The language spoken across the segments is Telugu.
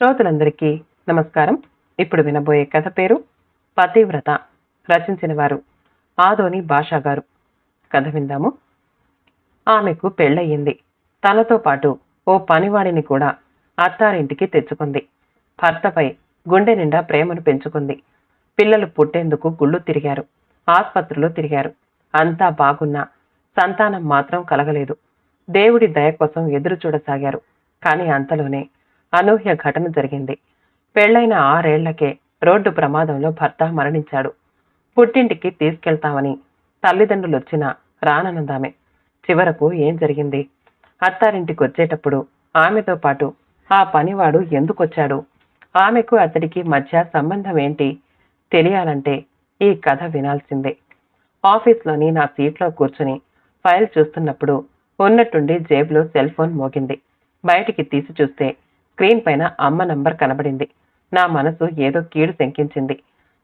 శ్రోతలందరికీ నమస్కారం. ఇప్పుడు వినబోయే కథ పేరు పతివ్రత. రచించిన వారు ఆదోని భాషా గారు. కథ విందాము. ఆమెకు పెళ్ళయింది. తనతో పాటు ఓ పనివాడిని కూడా అత్తారింటికి తెచ్చుకుంది. భర్తపై గుండె నిండా ప్రేమను పెంచుకుంది. పిల్లలు పుట్టేందుకు గుళ్ళు తిరిగారు, ఆస్పత్రులు తిరిగారు. అంతా బాగున్నా సంతానం మాత్రం కలగలేదు. దేవుడి దయ కోసం ఎదురు చూడసాగారు. కానీ అంతలోనే అనూహ్య ఘటన జరిగింది. పెళ్లైన 6 ఏళ్లకే రోడ్డు ప్రమాదంలో భర్త మరణించాడు. పుట్టింటికి తీసుకెళ్తామని తల్లిదండ్రులొచ్చినా రానన్నదామె. చివరకు ఏం జరిగింది? అత్తారింటికి వచ్చేటప్పుడు ఆమెతో పాటు ఆ పనివాడు ఎందుకొచ్చాడు? ఆమెకు అతడికి మధ్య సంబంధం ఏంటి? తెలియాలంటే ఈ కథ వినాల్సిందే. ఆఫీస్లోని నా సీట్లో కూర్చుని ఫైల్ చూస్తున్నప్పుడు ఉన్నట్టుండి జేబులో సెల్ ఫోన్ మోగింది. బయటికి తీసి చూస్తే స్క్రీన్ పైన అమ్మ నంబర్ కనబడింది. నా మనసు ఏదో కీడు శంకించింది.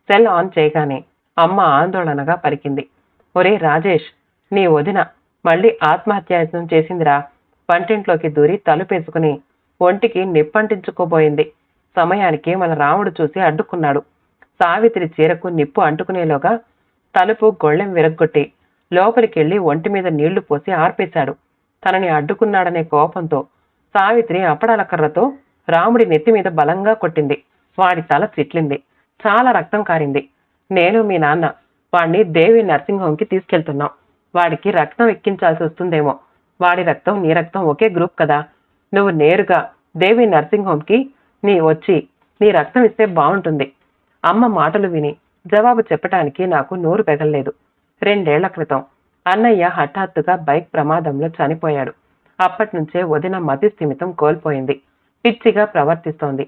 సెల్ ఆన్ చేయగానే అమ్మ ఆందోళనగా పలికింది. ఒరే రాజేష్, నీ వదిన మళ్ళీ ఆత్మహత్యాయత్నం చేసిందిరా. వంటింట్లోకి దూరి తలుపేసుకుని ఒంటికి నిప్పంటించుకోబోయింది. సమయానికి మన రాముడు చూసి అడ్డుకున్నాడు. సావిత్రి చీరకు నిప్పు అంటుకునేలోగా తలుపు గొళ్ళెం విరగ్గొట్టి లోపలికెళ్లి ఒంటి మీద నీళ్లు పోసి ఆర్పేశాడు. తనని అడ్డుకున్నాడనే కోపంతో సావిత్రి అప్పడాల కర్రతో రాముడి నెత్తి మీద బలంగా కొట్టింది. వాడి తల చిట్లింది. చాలా రక్తం కారింది. నేను మీ నాన్న వాడిని దేవి నర్సింగ్ హోమ్కి తీసుకెళ్తున్నాం. వాడికి రక్తం ఎక్కించాల్సి వస్తుందేమో. వాడి రక్తం నీ రక్తం ఒకే గ్రూప్ కదా. నువ్వు నేరుగా దేవి నర్సింగ్ హోమ్కి వచ్చి నీ రక్తం ఇస్తే బాగుంటుంది. అమ్మ మాటలు విని జవాబు చెప్పటానికి నాకు నోరు పెగల్లేదు. 2 ఏళ్ల క్రితం అన్నయ్య హఠాత్తుగా బైక్ ప్రమాదంలో చనిపోయాడు. అప్పటినుంచే వదిన మతి స్థిమితం కోల్పోయింది. పిచ్చిగా ప్రవర్తిస్తోంది.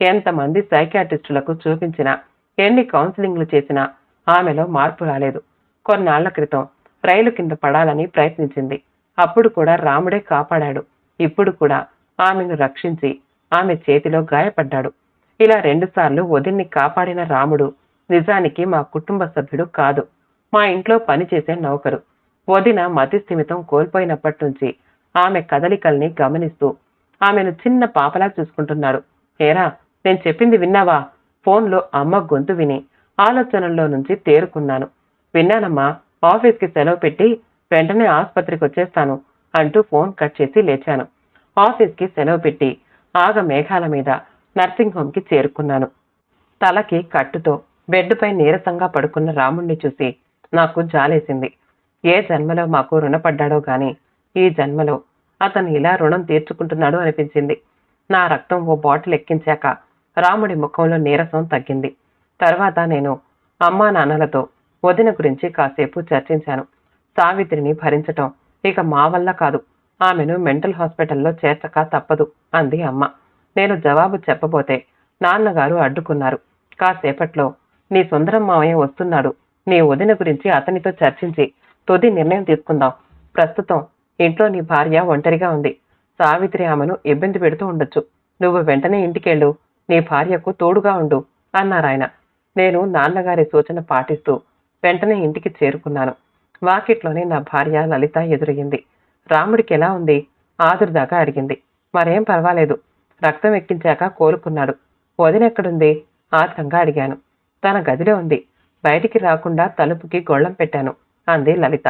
ఎంతమంది సైకియాట్రిస్టులకు చూపించినా, ఎన్ని కౌన్సిలింగ్లు చేసినా ఆమెలో మార్పు రాలేదు. కొన్నాళ్ల క్రితం రైలు కింద పడాలని ప్రయత్నించింది. అప్పుడు కూడా రాముడే కాపాడాడు. ఇప్పుడు కూడా ఆమెను రక్షించి ఆమె చేతిలో గాయపడ్డాడు. ఇలా 2 సార్లు వదిన్ని కాపాడిన రాముడు నిజానికి మా కుటుంబ సభ్యుడు కాదు. మా ఇంట్లో పనిచేసే నౌకరు. వదిన మతి స్థిమితం కోల్పోయినప్పటి నుంచి ఆమె కదలికల్ని గమనిస్తూ ఆమెను చిన్న పాపలా చూసుకుంటున్నాడు. ఏరా, నేను చెప్పింది విన్నావా? ఫోన్లో అమ్మ గొంతు విని ఆలోచనల్లో నుంచి తేరుకున్నాను. విన్నానమ్మా, ఆఫీస్కి సెలవు పెట్టి వెంటనే ఆసుపత్రికి వచ్చేస్తాను అంటూ ఫోన్ కట్ చేసి లేచాను. ఆఫీస్కి సెలవు పెట్టి ఆగ మేఘాల మీద నర్సింగ్ హోమ్కి చేరుకున్నాను. తలకి కట్టుతో బెడ్పై నీరసంగా పడుకున్న రాముణ్ణి చూసి నాకు జాలేసింది. ఏ జన్మలో మాకు రుణపడ్డాడో గాని ఈ జన్మలో అతను ఇలా రుణం తీర్చుకుంటున్నాడు అనిపించింది. నా రక్తం ఓ బాటిల్ ఎక్కించాక రాముడి ముఖంలో నీరసం తగ్గింది. తర్వాత నేను అమ్మా నాన్నలతో వదిన గురించి కాసేపు చర్చించాను. సావిత్రిని భరించటం ఇక మా వల్ల కాదు. ఆమెను మెంటల్ హాస్పిటల్లో చేర్చక తప్పదు అంది అమ్మ. నేను జవాబు చెప్పబోతే నాన్నగారు అడ్డుకున్నారు. కాసేపట్లో నీ సుందరం మావయ్య వస్తున్నాడు. నీ వదిన గురించి అతనితో చర్చించి తుది నిర్ణయం తీసుకుందాం. ప్రస్తుతం ఇంట్లో నీ భార్య ఒంటరిగా ఉంది. సావిత్రి ఆమెను ఇబ్బంది పెడుతూ ఉండొచ్చు. నువ్వు వెంటనే ఇంటికెళ్ళు. నీ భార్యకు తోడుగా ఉండు అన్నారాయన. నేను నాన్నగారి సూచన పాటిస్తూ వెంటనే ఇంటికి చేరుకున్నాను. వాకిట్లోనే నా భార్య లలిత ఎదురయ్యింది. రాముడికి ఎలా ఉంది? ఆదురుదాకా అడిగింది. మరేం పర్వాలేదు. రక్తం ఎక్కించాక కోలుకున్నాడు. వదినెక్కడుంది? ఆత్రంగా అడిగాను. తన గదిలో ఉంది. బయటికి రాకుండా తలుపుకి గొళ్ళం పెట్టాను అంది లలిత.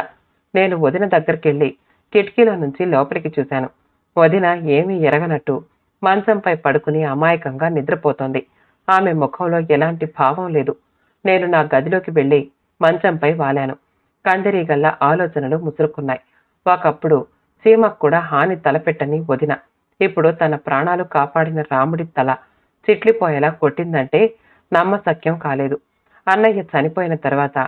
నేను వదిన దగ్గరికెళ్ళి కిటికీలో నుంచి లోపలికి చూశాను. వదిన ఏమీ ఎరగనట్టు మంచంపై పడుకుని అమాయకంగా నిద్రపోతోంది. ఆమె ముఖంలో ఎలాంటి భావం లేదు. నేను నా గదిలోకి వెళ్ళి మంచంపై వాలాను. కందిరీగల్లా ఆలోచనలు ముసురుకున్నాయి. ఒకప్పుడు సీమకు కూడా హాని తలపెట్టని వదిన ఇప్పుడు తన ప్రాణాలు కాపాడిన రాముడి తల చిట్లిపోయేలా కొట్టిందంటే నమ్మశక్యం కాలేదు. అన్నయ్య చనిపోయిన తర్వాత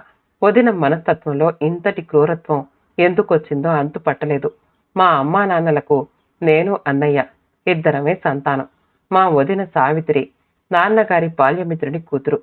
వదిన మనస్తత్వంలో ఇంతటి క్రూరత్వం ఎందుకొచ్చిందో అంతు పట్టలేదు. మా అమ్మా నాన్నలకు నేను అన్నయ్య ఇద్దరమే సంతానం. మా వదిన సావిత్రి నాన్నగారి బాల్యమిత్రుడి కూతురు.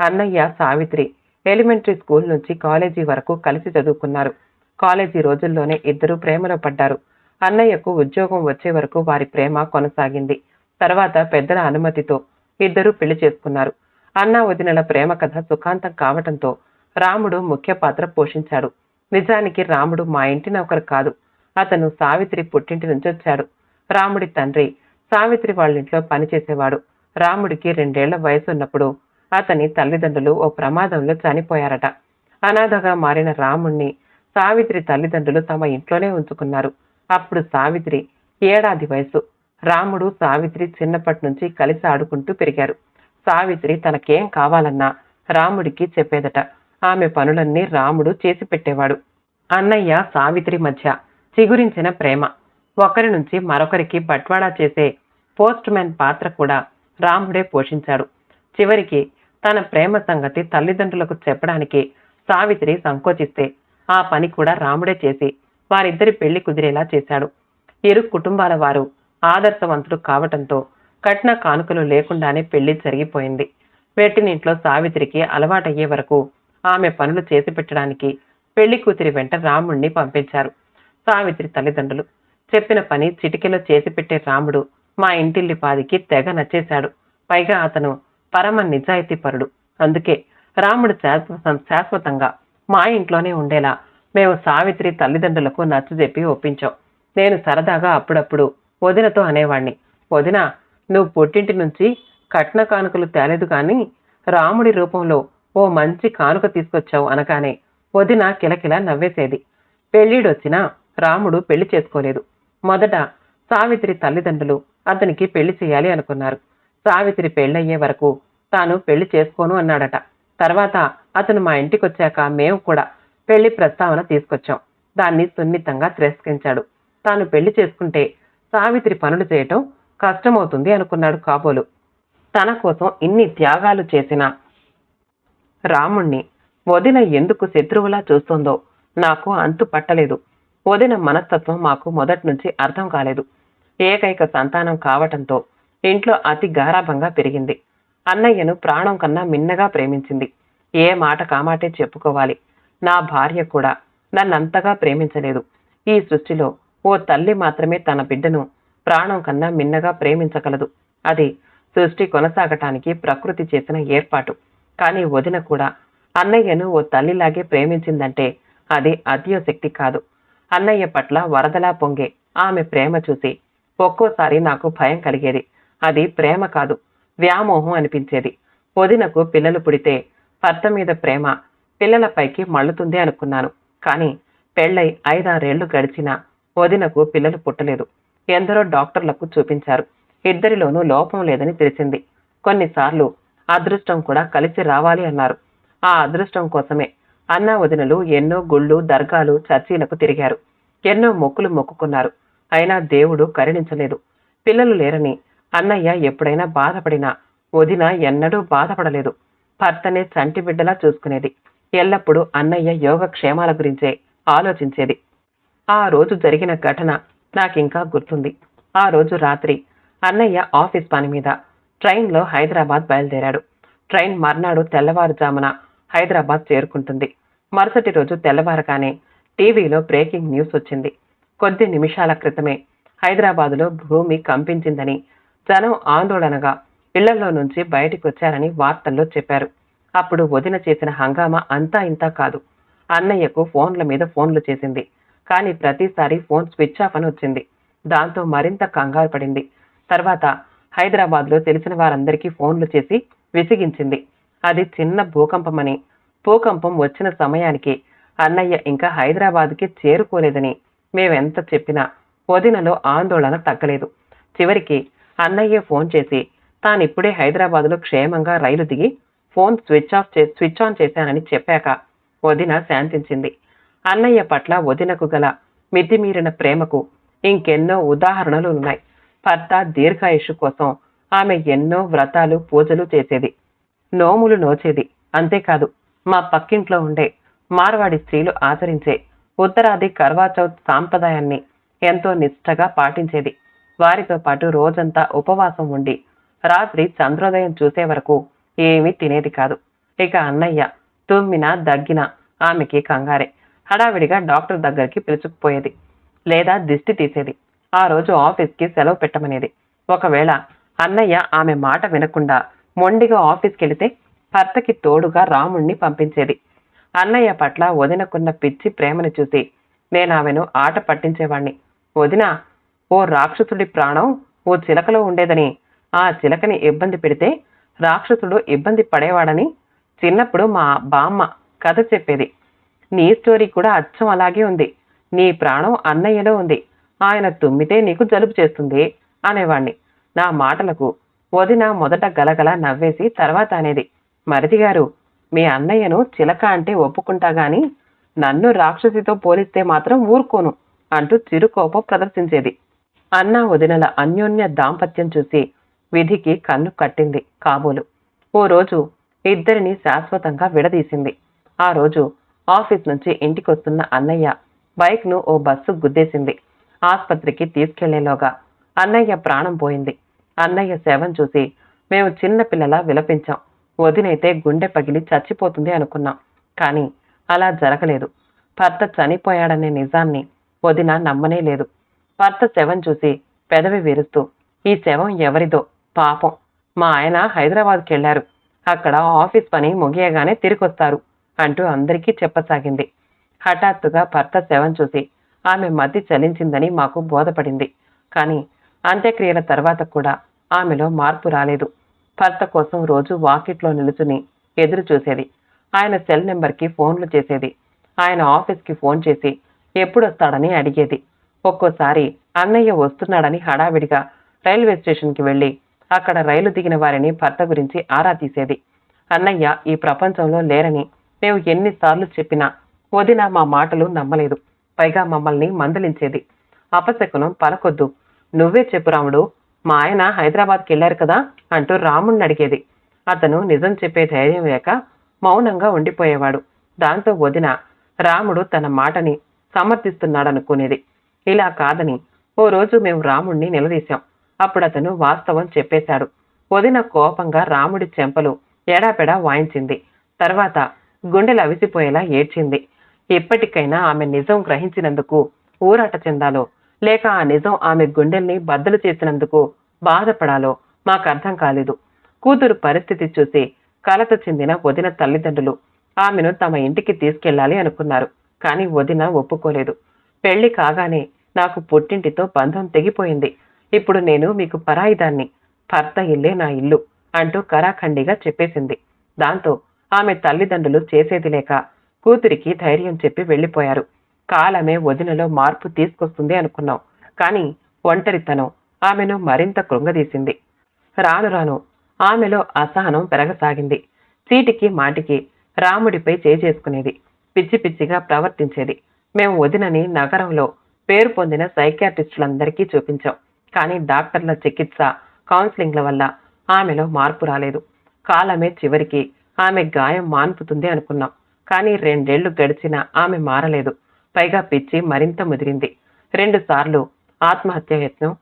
అన్నయ్య సావిత్రి ఎలిమెంటరీ స్కూల్ నుంచి కాలేజీ వరకు కలిసి చదువుకున్నారు. కాలేజీ రోజుల్లోనే ఇద్దరు ప్రేమలో పడ్డారు. అన్నయ్యకు ఉద్యోగం వచ్చే వరకు వారి ప్రేమ కొనసాగింది. తర్వాత పెద్దల అనుమతితో ఇద్దరూ పెళ్లి చేసుకున్నారు. అన్న వదినల ప్రేమ కథ సుఖాంతం కావటంతో రాముడు ముఖ్య పాత్ర పోషించాడు. నిజానికి రాముడు మా ఇంటి నౌకరు కాదు. అతను సావిత్రి పుట్టింటి నుంచి వచ్చాడు. రాముడి తండ్రి సావిత్రి వాళ్ళింట్లో పనిచేసేవాడు. రాముడికి 2 ఏళ్ల వయసున్నప్పుడు అతని తల్లిదండ్రులు ఓ ప్రమాదంలో చనిపోయారట. అనాథగా మారిన రాముణ్ణి సావిత్రి తల్లిదండ్రులు తమ ఇంట్లోనే ఉంచుకున్నారు. అప్పుడు సావిత్రి 7 వయసు. రాముడు సావిత్రి చిన్నప్పటి నుంచి కలిసి ఆడుకుంటూ పెరిగారు. సావిత్రి తనకేం కావాలన్నా రాముడికి చెప్పేదట. ఆమె పనులన్నీ రాముడు చేసి పెట్టేవాడు. అన్నయ్య సావిత్రి మధ్య చిగురించిన ప్రేమ. ఒకరి నుంచి మరొకరికి బట్వాడా చేసే పోస్ట్ మ్యాన్ పాత్ర కూడా రాముడే పోషించాడు. చివరికి తన ప్రేమ సంగతి తల్లిదండ్రులకు చెప్పడానికి సావిత్రి సంకోచిస్తే ఆ పని కూడా రాముడే చేసి వారిద్దరి పెళ్లి కుదిరేలా చేశాడు. ఇరు కుటుంబాల వారు ఆదర్శవంతులు కావటంతో కట్న కానుకలు లేకుండానే పెళ్లి జరిగిపోయింది. పెట్టినింట్లో సావిత్రికి అలవాటయ్యే వరకు ఆమె పనులు చేసి పెట్టడానికి పెళ్లి కూతురి వెంట రాముణ్ణి పంపించారు. సావిత్రి తల్లిదండ్రులు చెప్పిన పని చిటికెలో చేసి పెట్టే రాముడు మా ఇంటిల్లిపాదికి తెగ నచ్చేశాడు. పైగా అతను పరమ నిజాయితీ పరుడు. అందుకే రాముడు శాశ్వతంగా మా ఇంట్లోనే ఉండేలా మేము సావిత్రి తల్లిదండ్రులకు నచ్చజెప్పి ఒప్పించాం. నేను సరదాగా అప్పుడప్పుడు వదినతో అనేవాణ్ణి, వదిన, నువ్వు పుట్టింటి నుంచి కట్న కానుకలు తేలేదు కానీ రాముడి రూపంలో ఓ మంచి కానుక తీసుకొచ్చావు అనగానే వదిన కిలకిల నవ్వేసేది. పెళ్ళిడొచ్చినా రాముడు పెళ్లి చేసుకోలేదు. మొదట సావిత్రి తల్లిదండ్రులు అతనికి పెళ్లి చేయాలి అనుకున్నారు. సావిత్రి పెళ్ళయ్యే వరకు తాను పెళ్లి చేసుకోను అన్నాడట. తర్వాత అతను మా ఇంటికొచ్చాక మేము కూడా పెళ్లి ప్రస్తావన తీసుకొచ్చాం. దాన్ని సున్నితంగా తిరస్కరించాడు. తాను పెళ్లి చేసుకుంటే సావిత్రి పనులు చేయటం కష్టమవుతుంది అనుకున్నాడు కాబోలు. తన కోసం ఇన్ని త్యాగాలు చేసిన రాముణ్ణి వదిన ఎందుకు శత్రువులా చూస్తుందో నాకు అంతు పట్టలేదు. వదిన మనస్తత్వం మాకు మొదటి నుంచి అర్థం కాలేదు. ఏకైక సంతానం కావటంతో ఇంట్లో అతి గారాభంగా పెరిగింది. అన్నయ్యను ప్రాణం కన్నా మిన్నగా ప్రేమించింది. ఏ మాట కామాటే చెప్పుకోవాలి. నా భార్య కూడా నన్నంతగా ప్రేమించలేదు. ఈ సృష్టిలో ఓ తల్లి మాత్రమే తన బిడ్డను ప్రాణం కన్నా మిన్నగా ప్రేమించగలదు. అది సృష్టి కొనసాగటానికి ప్రకృతి చేసిన ఏర్పాటు. కానీ వదిన కూడా అన్నయ్యను ఓ తల్లిలాగే ప్రేమించిందంటే అది అతిశక్తి కాదు. అన్నయ్య పట్ల వరదలా పొంగే ఆమె ప్రేమ చూసి ఒక్కోసారి నాకు భయం కలిగేది. అది ప్రేమ కాదు, వ్యామోహం అనిపించేది. వదినకు పిల్లలు పుడితే భర్త మీద ప్రేమ పిల్లలపైకి మళ్ళుతుంది అనుకున్నాను. కానీ పెళ్ళై 5-6 ఏళ్లు గడిచినా వదినకు పిల్లలు పుట్టలేదు. ఎందరో డాక్టర్లకు చూపించారు. ఇద్దరిలోనూ లోపం లేదని తెలిసింది. కొన్నిసార్లు అదృష్టం కూడా కలిసి రావాలి అన్నారు. ఆ అదృష్టం కోసమే అన్నా వదినలు ఎన్నో గుళ్ళు, దర్గాలు, చర్చీలకు తిరిగారు. ఎన్నో మొక్కులు మొక్కుకున్నారు. అయినా దేవుడు కరుణించలేదు. పిల్లలు లేరని అన్నయ్య ఎప్పుడైనా బాధపడినా వదిన ఎన్నడూ బాధపడలేదు. భర్తనే చంటి బిడ్డలా చూసుకునేది. ఎల్లప్పుడూ అన్నయ్య యోగక్షేమాల గురించే ఆలోచించేది. ఆ రోజు జరిగిన ఘటన నాకింకా గుర్తుంది. ఆ రోజు రాత్రి అన్నయ్య ఆఫీస్ పని మీద ట్రైన్లో హైదరాబాద్ బయలుదేరాడు. ట్రైన్ మర్నాడు తెల్లవారుజామున హైదరాబాద్ చేరుకుంటుంది. మరుసటి రోజు తెల్లవారగానే టీవీలో బ్రేకింగ్ న్యూస్ వచ్చింది. కొద్ది నిమిషాల క్రితమే హైదరాబాదులో భూమి కంపించిందని, జనం ఆందోళనగా ఇళ్లలో నుంచి బయటికి వచ్చారని వార్తల్లో చెప్పారు. అప్పుడు వదిన చేసిన హంగామా అంతా ఇంతా కాదు. అన్నయ్యకు ఫోన్ల మీద ఫోన్లు చేసింది. కానీ ప్రతిసారి ఫోన్ స్విచ్ ఆఫ్ అని వచ్చింది. దాంతో మరింత కంగారు పడింది. తర్వాత హైదరాబాద్లో తెలిసిన వారందరికీ ఫోన్లు చేసి విసిగించింది. అది చిన్న భూకంపమని, భూకంపం వచ్చిన సమయానికి అన్నయ్య ఇంకా హైదరాబాద్కి చేరుకోలేదని మేమెంత చెప్పినా వదినలో ఆందోళన తగ్గలేదు. చివరికి అన్నయ్య ఫోన్ చేసి తానిప్పుడే హైదరాబాద్లో క్షేమంగా రైలు దిగి ఫోన్ స్విచ్ ఆన్ చేశానని చెప్పాక వదిన శాంతించింది. అన్నయ్య పట్ల వదినకు గల మితిమీరిన ప్రేమకు ఇంకెన్నో ఉదాహరణలు ఉన్నాయి. భర్త దీర్ఘాయుషు కోసం ఆమె ఎన్నో వ్రతాలు, పూజలు చేసేది, నోములు నోచేది. అంతేకాదు, మా పక్కింట్లో ఉండే మార్వాడి స్త్రీలు ఆచరించే ఉత్తరాది కర్వాచౌత్ సాంప్రదాయాన్ని ఎంతో నిష్ఠగా పాటించేది. వారితో పాటు రోజంతా ఉపవాసం ఉండి రాత్రి చంద్రోదయం చూసే వరకు ఏమీ తినేది కాదు. ఇక అన్నయ్య తుమ్మినా దగ్గినా ఆమెకి కంగారే. హడావిడిగా డాక్టర్ దగ్గరికి పిలుచుకుపోయేది, లేదా దిష్టి తీసేది. ఆ రోజు ఆఫీస్కి సెలవు పెట్టమనేది. ఒకవేళ అన్నయ్య ఆమె మాట వినకుండా మొండిగా ఆఫీస్కి వెళితే భర్తకి తోడుగా రాముణ్ణి పంపించేది. అన్నయ్య పట్ల వదినకున్న పిచ్చి ప్రేమను చూసి నేను ఆమెను ఆట పట్టించేవాణ్ణి. వదిన, ఓ రాక్షసుడి ప్రాణం ఓ చిలకలో ఉండేదని ఆ చిలకని ఇబ్బంది పెడితే రాక్షసుడు ఇబ్బంది పడేవాడని చిన్నప్పుడు మా బామ్మ కథ చెప్పేది. నీ స్టోరీ కూడా అచ్చం అలాగే ఉంది. నీ ప్రాణం అన్నయ్యలో ఉంది. ఆయన తుమ్మితే నీకు జలుబు చేస్తుంది అనేవాణ్ణి. నా మాటలకు వదిన మొదట గలగల నవ్వేసి తర్వాత అనేది, మరిదిగారు, మీ అన్నయ్యను చిలక అంటే ఒప్పుకుంటా గాని నన్ను రాక్షసితో పోలిస్తే మాత్రం ఊరుకోను అంటూ చిరుకోపం ప్రదర్శించేది. అన్నా వదినల అన్యోన్య దాంపత్యం చూసి విధికి కన్ను కట్టింది కాబోలు. ఓ రోజు ఇద్దరిని శాశ్వతంగా విడదీసింది. ఆ రోజు ఆఫీస్ నుంచి ఇంటికొస్తున్న అన్నయ్య బైక్ను ఓ బస్సు గుద్దేసింది. ఆస్పత్రికి తీసుకెళ్లేలోగా అన్నయ్య ప్రాణం పోయింది. అన్నయ్య శవం చూసి మేము చిన్న పిల్లలా విలపించాం. వదినైతే గుండె పగిలి చచ్చిపోతుంది అనుకున్నాం. కానీ అలా జరగలేదు. భర్త చనిపోయాడనే నిజాన్ని వదిన నమ్మనే లేదు. భర్త శవం చూసి పెదవి విరుస్తూ, ఈ శవం ఎవరిదో, పాపం మా ఆయన హైదరాబాద్కి వెళ్లారు, అక్కడ ఆఫీస్ పని ముగియగానే తిరిగొస్తారు అంటూ అందరికీ చెప్పసాగింది. హఠాత్తుగా భర్త శవం చూసి ఆమె మతి చలించిందని మాకు బోధపడింది. కానీ అంత్యక్రియల తర్వాత కూడా ఆమెలో మార్పు రాలేదు. భర్త కోసం రోజు వాకిట్లో నిలుచుని ఎదురు చూసేది. ఆయన సెల్ నెంబర్కి ఫోన్లు చేసేది. ఆయన ఆఫీస్కి ఫోన్ చేసి ఎప్పుడొస్తాడని అడిగేది. ఒక్కోసారి అన్నయ్య వస్తున్నాడని హడావిడిగా రైల్వే స్టేషన్కి వెళ్లి అక్కడ రైలు దిగిన వారిని భర్త గురించి ఆరా తీసేది. అన్నయ్య ఈ ప్రపంచంలో లేరని మేము ఎన్నిసార్లు చెప్పినా వదిన మా మాటలు నమ్మలేదు. పైగా మమ్మల్ని మందలించేది. అపశకునం పలకొద్దు, నువ్వే చెప్పు రాముడు, మా ఆయన హైదరాబాద్కి వెళ్లారు కదా అంటూ రాముణ్ణి అడిగేది. అతను నిజం చెప్పే ధైర్యం లేక మౌనంగా ఉండిపోయేవాడు. దాంతో వదిన రాముడు తన మాటని సమర్థిస్తున్నాడనుకునేది. ఇలా కాదని ఓ రోజు మేము రాముణ్ణి నిలదీశాం. అప్పుడు అతను వాస్తవం చెప్పేశాడు. వదిన కోపంగా రాముడి చెంపలు ఎడాపెడా వాయించింది. తర్వాత గుండెలు అవిసిపోయేలా ఏడ్చింది. ఇప్పటికైనా ఆమె నిజం గ్రహించినందుకు ఊరట చెందాలో, లేక ఆ నిజం ఆమె గుండెల్ని బద్దలు చేసినందుకు బాధపడాలో మాకర్థం కాలేదు. కూతురు పరిస్థితి చూసి కలత చెందిన వదిన తల్లిదండ్రులు ఆమెను తమ ఇంటికి తీసుకెళ్లాలి అనుకున్నారు. కానీ వదిన ఒప్పుకోలేదు. పెళ్లి కాగానే నాకు పుట్టింటితో బంధం తెగిపోయింది. ఇప్పుడు నేను మీకు పరాయిదాన్ని, భర్త ఇల్లే నా ఇల్లు అంటూ కరాఖండిగా చెప్పేసింది. దాంతో ఆమె తల్లిదండ్రులు చేసేది లేక కూతురికి ధైర్యం చెప్పి వెళ్లిపోయారు. కాలమే వదినలో మార్పు తీసుకొస్తుంది అనుకున్నాం. కానీ ఒంటరితనం ఆమెను మరింత కృంగదీసింది. రాను రాను ఆమెలో అసహనం పెరగసాగింది. చీటికి మాటికి రాముడిపై చేసుకునేది. పిచ్చి పిచ్చిగా ప్రవర్తించేది. మేము వదినని నగరంలో పేరు పొందిన సైకియాట్రిస్టులందరికీ చూపించాం. కానీ డాక్టర్ల చికిత్స, కౌన్సిలింగ్ల వల్ల ఆమెలో మార్పు రాలేదు. కాలమే చివరికి ఆమె గాయం మాన్పుతుంది అనుకున్నాం. కానీ 2 ఏళ్లు గడిచినా ఆమె మారలేదు. పైగా పిచ్చి మరింత ముదిరింది. 2 సార్లు ఆత్మహత్య యత్నం,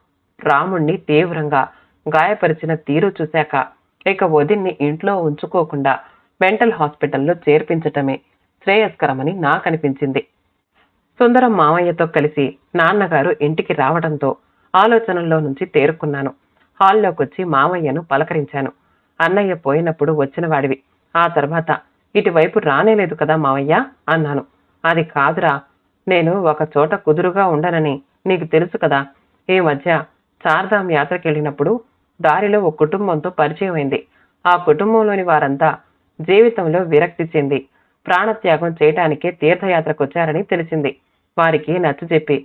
రాముణ్ణి తీవ్రంగా గాయపరిచిన తీరు చూశాక ఇక వదిన్ని ఇంట్లో ఉంచుకోకుండా మెంటల్ హాస్పిటల్లో చేర్పించటమే శ్రేయస్కరమని నాకనిపించింది. సుందరం మామయ్యతో కలిసి నాన్నగారు ఇంటికి రావడంతో ఆలోచనల్లో నుంచి తేరుకున్నాను. హాల్లోకొచ్చి మామయ్యను పలకరించాను. అన్నయ్య పోయినప్పుడు వచ్చిన వాడివి, ఆ తర్వాత ఇటువైపు రానేలేదు కదా మావయ్య అన్నాను. అది కాదురా, నేను ఒక చోట కుదురుగా ఉండనని నీకు తెలుసు కదా. ఈ మధ్య చార్ధాం యాత్రకెళ్ళినప్పుడు దారిలో ఓ కుటుంబంతో పరిచయం అయింది. ఆ కుటుంబంలోని వారంతా జీవితంలో విరక్తి చెంది ప్రాణత్యాగం చేయటానికే తీర్థయాత్రకొచ్చారని తెలిసింది. వారికి నచ్చజెప్పి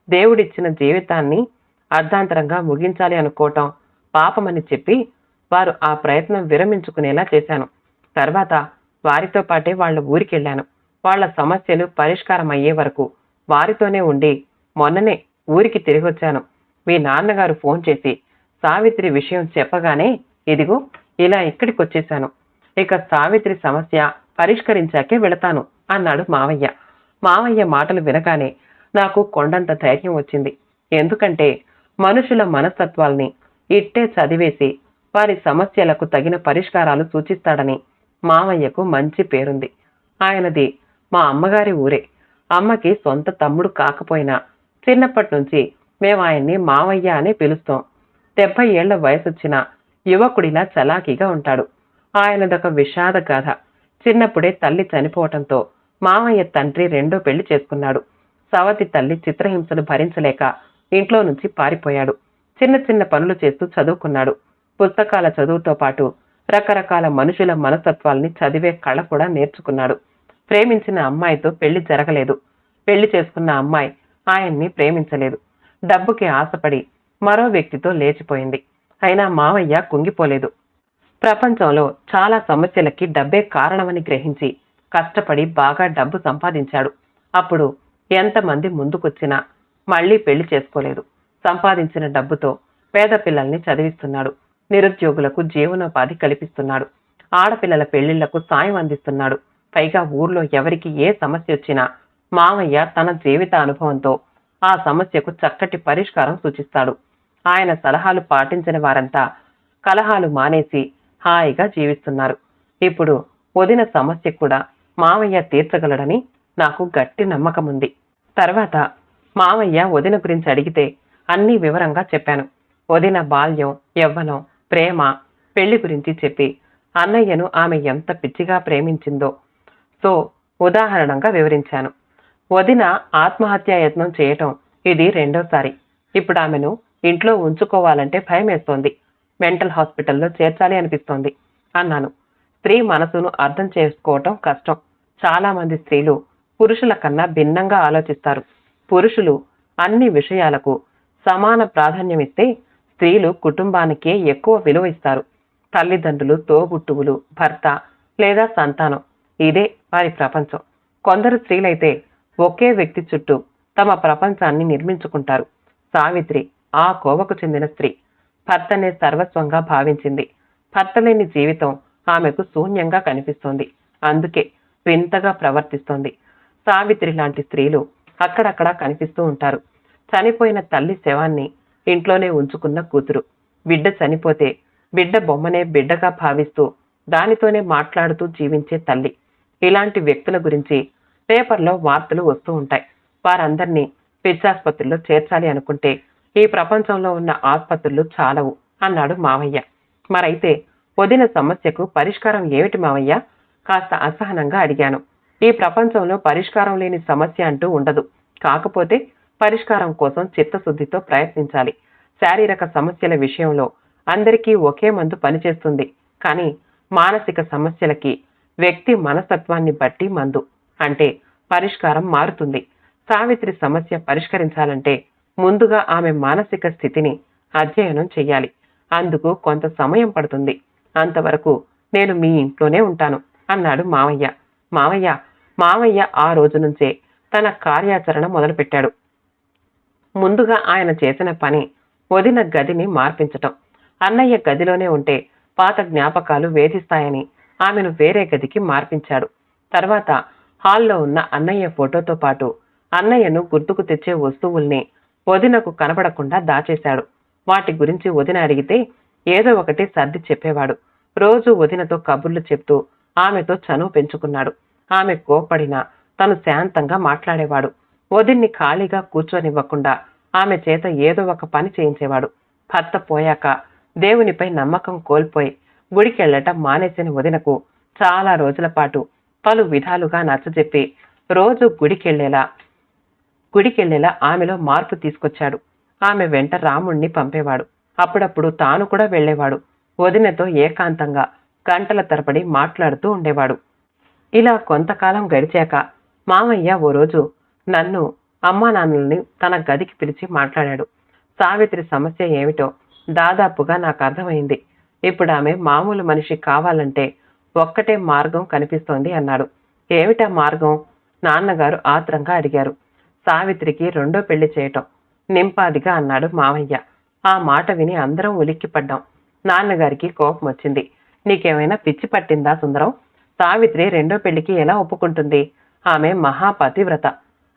దేవుడిచ్చిన జీవితాన్ని అర్ధాంతరంగా ముగించాలి అనుకోవటం పాపమని చెప్పి వారు ఆ ప్రయత్నం విరమించుకునేలా చేశాను. తర్వాత వారితో పాటే వాళ్ళ ఊరికెళ్ళాను. వాళ్ల సమస్యలు పరిష్కారం అయ్యే వరకు వారితోనే ఉండి మొన్ననే ఊరికి తిరిగొచ్చాను. మీ నాన్నగారు ఫోన్ చేసి సావిత్రి విషయం చెప్పగానే ఇదిగో ఇలా ఇక్కడికొచ్చేశాను. ఇక సావిత్రి సమస్య పరిష్కరించాకే వెళతాను అన్నాడు మావయ్య. మావయ్య మాటలు వినగానే నాకు కొండంత ధైర్యం వచ్చింది. ఎందుకంటే మనుషుల మనస్తత్వాల్ని ఇట్టే చదివేసి వారి సమస్యలకు తగిన పరిష్కారాలు సూచిస్తాడని మావయ్యకు మంచి పేరుంది. ఆయనది మా అమ్మగారి ఊరే. అమ్మకి సొంత తమ్ముడు కాకపోయినా చిన్నప్పటి నుంచి మేము ఆయన్ని మావయ్య అనే పిలుస్తాం. 70 ఏళ్ల వయసొచ్చిన యువకుడిలా చలాకీగా ఉంటాడు. ఆయనదొక విషాద గాథ. చిన్నప్పుడే తల్లి చనిపోవటంతో మావయ్య తండ్రి 2వ పెళ్లి చేసుకున్నాడు. సవతి తల్లి చిత్రహింసలు భరించలేక ఇంట్లో నుంచి పారిపోయాడు. చిన్న చిన్న పనులు చేస్తూ చదువుకున్నాడు. పుస్తకాల చదువుతో పాటు రకరకాల మనుషుల మనస్తత్వాల్ని చదివే కళ కూడా నేర్చుకున్నాడు. ప్రేమించిన అమ్మాయితో పెళ్లి జరగలేదు. పెళ్లి చేసుకున్న అమ్మాయి ఆయన్ని ప్రేమించలేదు. డబ్బుకి ఆశపడి మరో వ్యక్తితో లేచిపోయింది. అయినా మావయ్య కుంగిపోలేదు. ప్రపంచంలో చాలా సమస్యలకి డబ్బే కారణమని గ్రహించి కష్టపడి బాగా డబ్బు సంపాదించాడు. అప్పుడు ఎంతమంది ముందుకొచ్చినా మళ్లీ పెళ్లి చేసుకోలేదు. సంపాదించిన డబ్బుతో పేద పిల్లల్ని చదివిస్తున్నాడు. నిరుద్యోగులకు జీవనోపాధి కల్పిస్తున్నాడు. ఆడపిల్లల పెళ్లిళ్లకు సాయం అందిస్తున్నాడు. పైగా ఊర్లో ఎవరికి ఏ సమస్య వచ్చినా మావయ్య తన జీవిత అనుభవంతో ఆ సమస్యకు చక్కటి పరిష్కారం సూచిస్తాడు. ఆయన సలహాలు పాటించిన వారంతా కలహాలు మానేసి హాయిగా జీవిస్తున్నారు. ఇప్పుడు వదిన సమస్య కూడా మావయ్య తీర్చగలడని నాకు గట్టి నమ్మకముంది. తర్వాత మావయ్య వదిన గురించి అడిగితే అన్నీ వివరంగా చెప్పాను. వదిన బాల్యం, యవ్వనం, ప్రేమ, పెళ్లి గురించి చెప్పి అన్నయ్యను ఆమె ఎంత పిచ్చిగా ప్రేమించిందో ఉదాహరణంగా వివరించాను. వదిన ఆత్మహత్యాయత్నం చేయటం ఇది రెండోసారి. ఇప్పుడు ఆమెను ఇంట్లో ఉంచుకోవాలంటే భయమేస్తోంది. మెంటల్ హాస్పిటల్లో చేర్చాలి అనిపిస్తోంది అన్నాను. స్త్రీ మనసును అర్థం చేసుకోవటం కష్టం. చాలా మంది స్త్రీలు పురుషుల కన్నా భిన్నంగా ఆలోచిస్తారు. పురుషులు అన్ని విషయాలకు సమాన ప్రాధాన్యమిస్తే స్త్రీలు కుటుంబానికే ఎక్కువ విలువ ఇస్తారు. తల్లిదండ్రులు, తోబుట్టువులు, భర్త లేదా సంతానం ఇదే వారి ప్రపంచం. కొందరు స్త్రీలైతే ఒకే వ్యక్తి చుట్టూ తమ ప్రపంచాన్ని నిర్మించుకుంటారు. సావిత్రి ఆ కోవకు చెందిన స్త్రీ. భర్తనే సర్వస్వంగా భావించింది. భర్త లేని జీవితం ఆమెకు శూన్యంగా కనిపిస్తోంది. అందుకే వింతగా ప్రవర్తిస్తోంది. సావిత్రి లాంటి స్త్రీలు అక్కడక్కడా కనిపిస్తూ ఉంటారు. చనిపోయిన తల్లి శవాన్ని ఇంట్లోనే ఉంచుకున్న కూతురు. బిడ్డ చనిపోతే బిడ్డ బొమ్మనే బిడ్డగా భావిస్తూ దానితోనే మాట్లాడుతూ జీవించే తల్లి. ఇలాంటి వ్యక్తుల గురించి పేపర్లో వార్తలు వస్తూ ఉంటాయి. వారందరినీ పిచ్చాసుపత్రిలో చేర్చాలి అనుకుంటే ఈ ప్రపంచంలో ఉన్న ఆసుపత్రులు చాలవు అన్నాడు మావయ్య. మరైతే వదిన సమస్యకు పరిష్కారం ఏమిటి మావయ్య? కాస్త అసహనంగా అడిగాను. ఈ ప్రపంచంలో పరిష్కారం లేని సమస్య అంటూ ఉండదు. కాకపోతే పరిష్కారం కోసం చిత్తశుద్ధితో ప్రయత్నించాలి. శారీరక సమస్యల విషయంలో అందరికీ ఒకే మందు పనిచేస్తుంది. కానీ మానసిక సమస్యలకి వ్యక్తి మనస్తత్వాన్ని బట్టి మందు అంటే పరిష్కారం మారుతుంది. సావిత్రి సమస్య పరిష్కరించాలంటే ముందుగా ఆమె మానసిక స్థితిని అధ్యయనం చెయ్యాలి. అందుకు కొంత సమయం పడుతుంది. అంతవరకు నేను మీ ఇంట్లోనే ఉంటాను అన్నాడు మావయ్య. మావయ్య ఆ రోజు నుంచే తన కార్యాచరణ మొదలుపెట్టాడు. ముందుగా ఆయన చేసిన పని వదిన గదిని మార్పించటం. అన్నయ్య గదిలోనే ఉంటే పాత జ్ఞాపకాలు వేధిస్తాయని ఆమెను వేరే గదికి మార్పించాడు. తర్వాత హాల్లో ఉన్న అన్నయ్య ఫోటోతో పాటు అన్నయ్యను గుర్తుకు తెచ్చే వస్తువుల్ని వదినకు కనబడకుండా దాచేశాడు. వాటి గురించి వదిన అడిగితే ఏదో ఒకటి సర్ది చెప్పేవాడు. రోజు వదినతో కబుర్లు చెప్తూ ఆమెతో చనువు పెంచుకున్నాడు. ఆమె కోపడినా తను శాంతంగా మాట్లాడేవాడు. వదిన్ని ఖాళీగా కూర్చొనివ్వకుండా ఆమె చేత ఏదో ఒక పని చేయించేవాడు. భర్త పోయాక దేవునిపై నమ్మకం కోల్పోయి గుడికెళ్లటం మానేసిన వదినకు చాలా రోజుల పాటు పలు విధాలుగా నచ్చజెప్పి రోజు గుడికెళ్లేలా ఆమెలో మార్పు తీసుకొచ్చాడు. ఆమె వెంట రాముణ్ణి పంపేవాడు. అప్పుడప్పుడు తాను కూడా వెళ్లేవాడు. వదినతో ఏకాంతంగా గంటల తరబడి మాట్లాడుతూ ఉండేవాడు. ఇలా కొంతకాలం గడిచాక మామయ్య ఓ రోజు నన్ను, అమ్మా నాన్నల్ని తన గదికి పిలిచి మాట్లాడాడు. సావిత్రి సమస్య ఏమిటో దాదాపుగా నాకు అర్థమైంది. ఇప్పుడు ఆమె మామూలు మనిషి కావాలంటే ఒక్కటే మార్గం కనిపిస్తోంది అన్నాడు. ఏమిటా మార్గం? నాన్నగారు ఆత్రంగా అడిగారు. సావిత్రికి రెండో పెళ్లి చేయటం నింపాదిగా అన్నాడు మామయ్య. ఆ మాట విని అందరం ఉలిక్కిపడ్డాం. నాన్నగారికి కోపం వచ్చింది. నీకేమైనా పిచ్చి పట్టిందా సుందరం? సావిత్రి రెండో పెళ్లికి ఎలా ఒప్పుకుంటుంది? ఆమె మహాపతివ్రత.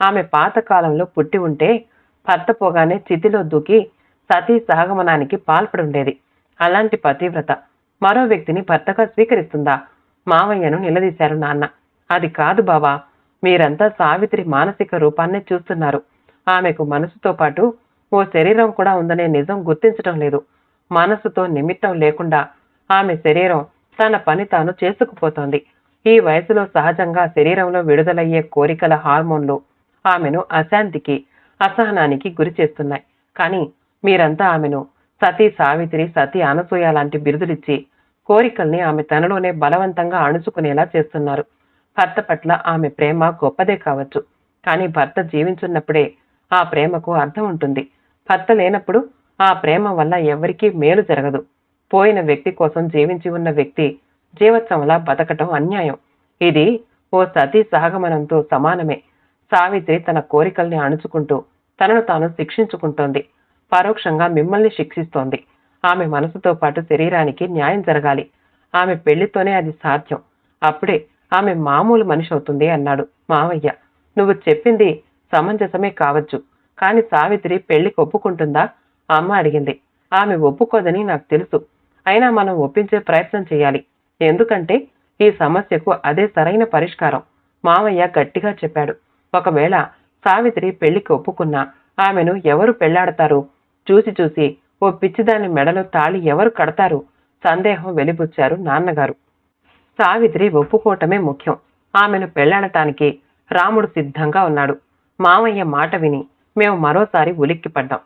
ఆమె పాతకాలంలో పుట్టి ఉంటే భర్త పోగానే చితిలో దూకి సతీ సహగమనానికి పాల్పడి ఉండేది. అలాంటి పతివ్రత మరో వ్యక్తిని భర్తగా స్వీకరిస్తుందా? మావయ్యను నిలదీశారు నాన్న. అది కాదు బావా, మీరంతా సావిత్రి మానసిక రూపాన్నే చూస్తున్నారు. ఆమెకు మనసుతో పాటు ఓ శరీరం కూడా ఉందనే నిజం గుర్తించటం లేదు. మనసుతో నిమిత్తం లేకుండా ఆమె శరీరం తన పని తాను చేసుకుపోతోంది. ఈ వయసులో సహజంగా శరీరంలో విడుదలయ్యే కోరికల హార్మోన్లు ఆమెను అశాంతికి, అసహనానికి గురి చేస్తున్నాయి. కానీ మీరంతా ఆమెను సతీ సావిత్రి, సతీ అనసూయ లాంటి బిరుదులిచ్చి కోరికల్ని ఆమె తనలోనే బలవంతంగా అణుచుకునేలా చేస్తున్నారు. భర్త పట్ల ఆమె ప్రేమ గొప్పదే కావచ్చు, కానీ భర్త జీవించున్నప్పుడే ఆ ప్రేమకు అర్థం ఉంటుంది. భర్త లేనప్పుడు ఆ ప్రేమ వల్ల ఎవరికీ మేలు జరగదు. పోయిన వ్యక్తి కోసం జీవించి ఉన్న వ్యక్తి జీవత్సంలా బతకటం అన్యాయం. ఇది ఓ సతీ సహగమనంతో సమానమే. సావిత్రి తన కోరికల్ని అణుచుకుంటూ తనను తాను శిక్షించుకుంటోంది. పరోక్షంగా మిమ్మల్ని శిక్షిస్తోంది. ఆమె మనసుతో పాటు శరీరానికి న్యాయం జరగాలి. ఆమె పెళ్లితోనే అది సాధ్యం. అప్పుడే ఆమె మామూలు మనిషి అవుతుంది అన్నాడు మావయ్య. నువ్వు చెప్పింది సమంజసమే కావచ్చు, కాని సావిత్రి పెళ్లికి ఒప్పుకుంటుందా? అమ్మ అడిగింది. ఆమె ఒప్పుకోదని నాకు తెలుసు. అయినా మనం ఒప్పించే ప్రయత్నం చేయాలి. ఎందుకంటే ఈ సమస్యకు అదే సరైన పరిష్కారం. మావయ్య గట్టిగా చెప్పాడు. ఒకవేళ సావిత్రి పెళ్లికి ఒప్పుకున్నా ఆమెను ఎవరు పెళ్లాడతారు? చూసి చూసి ఓ పిచ్చిదాని మెడలో తాళి ఎవరు కడతారు? సందేహం వెలిబుచ్చారు నాన్నగారు. సావిత్రి ఒప్పుకోవటమే ముఖ్యం. ఆమెను పెళ్లాడటానికి రాముడు సిద్ధంగా ఉన్నాడు. మామయ్య మాట విని మేము మరోసారి ఉలిక్కిపడ్డాం.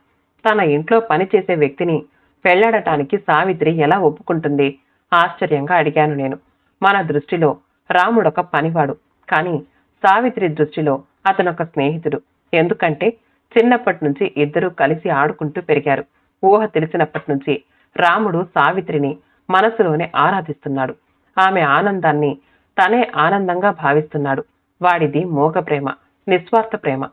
తన ఇంట్లో పనిచేసే వ్యక్తిని పెళ్లాడటానికి సావిత్రి ఎలా ఒప్పుకుంటుంది? ఆశ్చర్యంగా అడిగాను నేను. మన దృష్టిలో రాముడొక పనివాడు, కానీ సావిత్రి దృష్టిలో అతనొక స్నేహితుడు. ఎందుకంటే చిన్నప్పటి నుంచి ఇద్దరూ కలిసి ఆడుకుంటూ పెరిగారు. ఊహ తెలిసినప్పటి నుంచి రాముడు సావిత్రిని మనసులోనే ఆరాధిస్తున్నాడు. ఆమె ఆనందాన్ని తనే ఆనందంగా భావిస్తున్నాడు. వాడిది మోగ ప్రేమ, నిస్వార్థ ప్రేమ.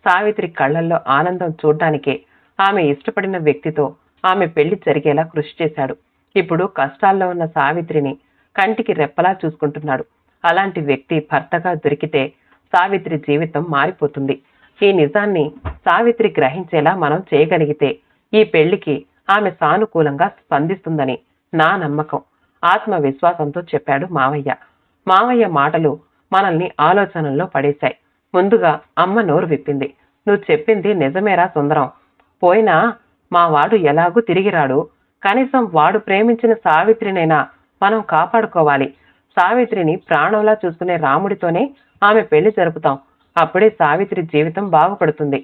సావిత్రి కళ్లల్లో ఆనందం చూడ్డానికే ఆమె ఇష్టపడిన వ్యక్తితో ఆమె పెళ్లి జరిగేలా కృషి చేశాడు. ఇప్పుడు కష్టాల్లో ఉన్న సావిత్రిని కంటికి రెప్పలా చూసుకుంటున్నాడు. అలాంటి వ్యక్తి భర్తగా దొరికితే సావిత్రి జీవితం మారిపోతుంది. ఈ నిజాన్ని సావిత్రి గ్రహించేలా మనం చేయగలిగితే ఈ పెళ్లికి ఆమె సానుకూలంగా స్పందిస్తుందని నా నమ్మకం, ఆత్మవిశ్వాసంతో చెప్పాడు మావయ్య. మావయ్య మాటలు మనల్ని ఆలోచనల్లో పడేశాయి. ముందుగా అమ్మ నోరు విప్పింది. నువ్వు చెప్పింది నిజమేరా సుందరం. పోయినా మా వాడు ఎలాగూ తిరిగిరాడు. కనీసం వాడు ప్రేమించిన సావిత్రినైనా మనం కాపాడుకోవాలి. సావిత్రిని ప్రాణంలా చూసుకునే రాముడితోనే ఆమె పెళ్లి జరుపుతాం. అప్పుడే సావిత్రి జీవితం బాగుపడుతుంది.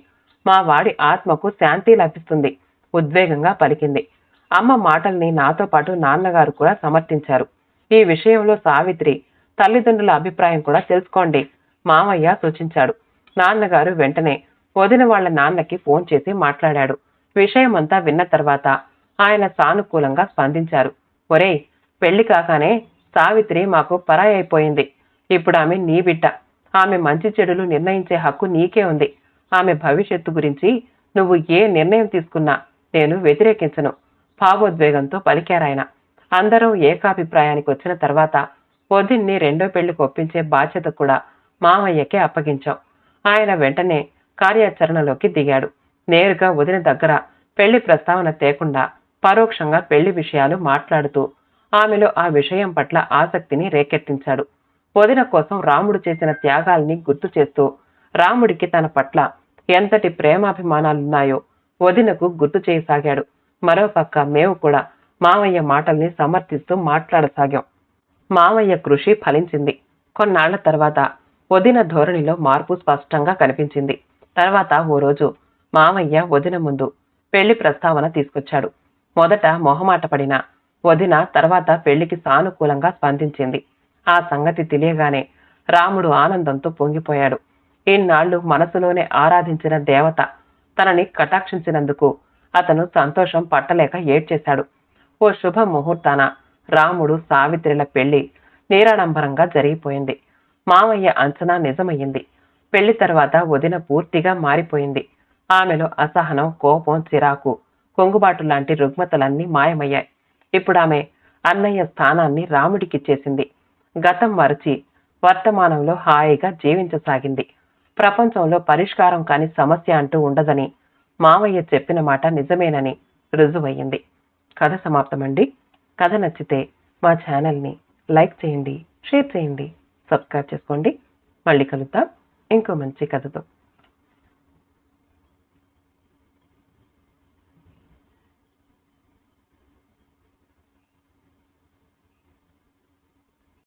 మా వాడి ఆత్మకు శాంతి లభిస్తుంది, ఉద్వేగంగా పలికింది. అమ్మ మాటల్ని నాతో పాటు నాన్నగారు కూడా సమర్థించారు. ఈ విషయంలో సావిత్రి తల్లిదండ్రుల అభిప్రాయం కూడా తెలుసుకోండి, మామయ్య సూచించాడు. నాన్నగారు వెంటనే వదిన వాళ్ల నాన్నకి ఫోన్ చేసి మాట్లాడాడు. విషయమంతా విన్న తర్వాత ఆయన సానుకూలంగా స్పందించారు. ఒరేయ్, పెళ్లి కాగానే సావిత్రి మాకు పరాయి అయిపోయింది. ఇప్పుడు ఆమె నీ బిడ్డ. ఆమె మంచి చెడులు నిర్ణయించే హక్కు నీకే ఉంది. ఆమె భవిష్యత్తు గురించి నువ్వు ఏ నిర్ణయం తీసుకున్నా నేను వ్యతిరేకించను, భావోద్వేగంతో పలికారాయన. అందరం ఏకాభిప్రాయానికి వచ్చిన తర్వాత వదిన్ని రెండో పెళ్లికి ఒప్పించే బాధ్యత కూడా మామయ్యకే అప్పగించాం. ఆయన వెంటనే కార్యాచరణలోకి దిగాడు. నేరుగా వదిన దగ్గర పెళ్లి ప్రస్తావన తేకుండా పరోక్షంగా పెళ్లి విషయాలు మాట్లాడుతూ ఆమెలో ఆ విషయం పట్ల ఆసక్తిని రేకెత్తించాడు. వదిన కోసం రాముడు చేసిన త్యాగాల్ని గుర్తు చేస్తూ రాముడికి తన పట్ల ఎంతటి ప్రేమాభిమానాలున్నాయో వదినకు గుర్తు చేయసాగాడు. మరోపక్క మేము కూడా మామయ్య మాటల్ని సమర్థిస్తూ మాట్లాడసాగాం. మామయ్య కృషి ఫలించింది. కొన్నాళ్ల తర్వాత వదిన ధోరణిలో మార్పు స్పష్టంగా కనిపించింది. తర్వాత ఓ రోజు మామయ్య వదిన ముందు పెళ్లి ప్రస్తావన తీసుకొచ్చాడు. మొదట మొహమాట పడిన వదిన తర్వాత పెళ్లికి సానుకూలంగా స్పందించింది. ఆ సంగతి తెలియగానే రాముడు ఆనందంతో పొంగిపోయాడు. ఇన్నాళ్లు మనసులోనే ఆరాధించిన దేవత తనని కటాక్షించినందుకు అతను సంతోషం పట్టలేక ఏడ్చేశాడు. ఓ శుభ ముహూర్తాన రాముడు సావిత్రిల పెళ్లి నిరాడంబరంగా జరిగిపోయింది. మామయ్య అంచనా నిజమయ్యింది. పెళ్లి తర్వాత వదిన పూర్తిగా మారిపోయింది. ఆమెలో అసహనం, కోపం, చిరాకు, కొంగుబాటు లాంటి రుగ్మతలన్నీ మాయమయ్యాయి. ఇప్పుడు ఆమె అన్నయ్య స్థానాన్ని రాముడికిచ్చేసింది. గతం మరచి వర్తమానంలో హాయిగా జీవించసాగింది. ప్రపంచంలో పరిష్కారం కాని సమస్య అంటూ ఉండదని మామయ్య చెప్పిన మాట నిజమేనని రుజువయ్యింది. కథ సమాప్తమండి. కథ నచ్చితే మా ఛానల్ని లైక్ చేయండి, షేర్ చేయండి, సబ్స్క్రైబ్ చేసుకోండి. మళ్ళీ కలుద్దాం ఇంకో మంచి కథతో.